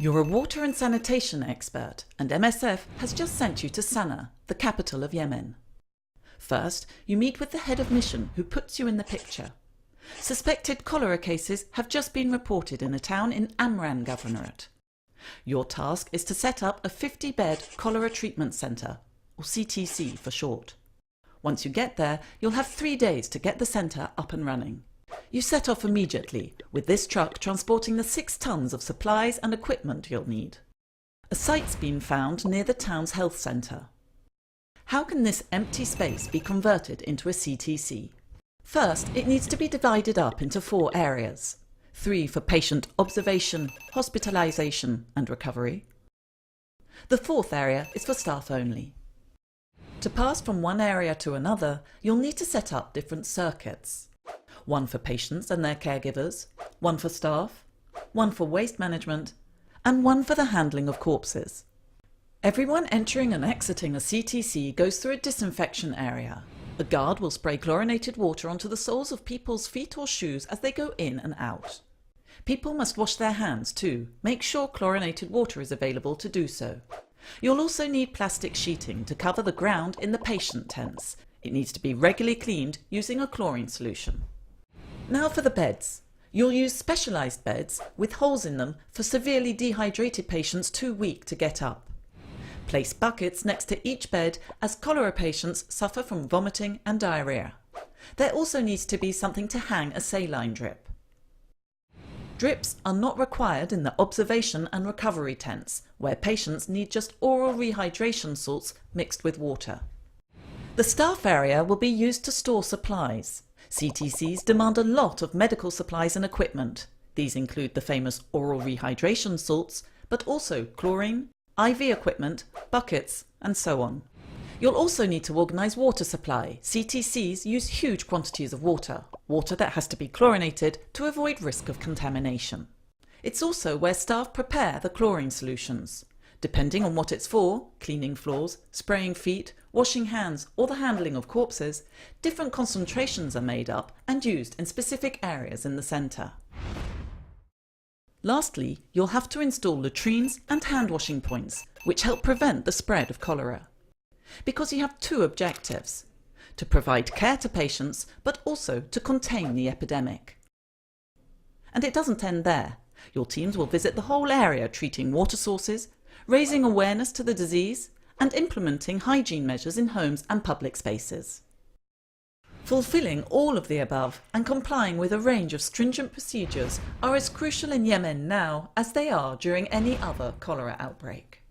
You're a water and sanitation expert, and MSF has just sent you to Sana'a, the capital of Yemen. First, you meet with the head of mission who puts you in the picture. Suspected cholera cases have just been reported in a town in Amran Governorate. Your task is to set up a 50-bed cholera treatment centre, or CTC for short. Once you get there, you'll have 3 days to get the centre up and running. You set off immediately, with this truck transporting the 6 tons of supplies and equipment you'll need. A site's been found near the town's health centre. How can this empty space be converted into a CTC? First, it needs to be divided up into 4 areas. 3 for patient observation, hospitalisation and recovery. The 4th area is for staff only. To pass from one area to another, you'll need to set up different circuits. 1 for patients and their caregivers, 1 for staff, 1 for waste management, and 1 for the handling of corpses. Everyone entering and exiting a CTC goes through a disinfection area. A guard will spray chlorinated water onto the soles of people's feet or shoes as they go in and out. People must wash their hands too. Make sure chlorinated water is available to do so. You'll also need plastic sheeting to cover the ground in the patient tents. It needs to be regularly cleaned using a chlorine solution. Now for the beds. You'll use specialised beds with holes in them for severely dehydrated patients too weak to get up. Place buckets next to each bed as cholera patients suffer from vomiting and diarrhoea. There also needs to be something to hang a saline drip. Drips are not required in the observation and recovery tents, where patients need just oral rehydration salts mixed with water. The staff area will be used to store supplies. CTCs demand a lot of medical supplies and equipment. These include the famous oral rehydration salts, but also chlorine, IV equipment, buckets, and so on. You'll also need to organise water supply. CTCs use huge quantities of water that has to be chlorinated to avoid risk of contamination. It's also where staff prepare the chlorine solutions. Depending on what it's for, cleaning floors, spraying feet, washing hands, or the handling of corpses, different concentrations are made up and used in specific areas in the centre. Lastly, you'll have to install latrines and hand washing points, which help prevent the spread of cholera. Because you have 2 objectives: to provide care to patients, but also to contain the epidemic. And it doesn't end there. Your teams will visit the whole area treating water sources, raising awareness to the disease, and implementing hygiene measures in homes and public spaces. Fulfilling all of the above and complying with a range of stringent procedures are as crucial in Yemen now as they are during any other cholera outbreak.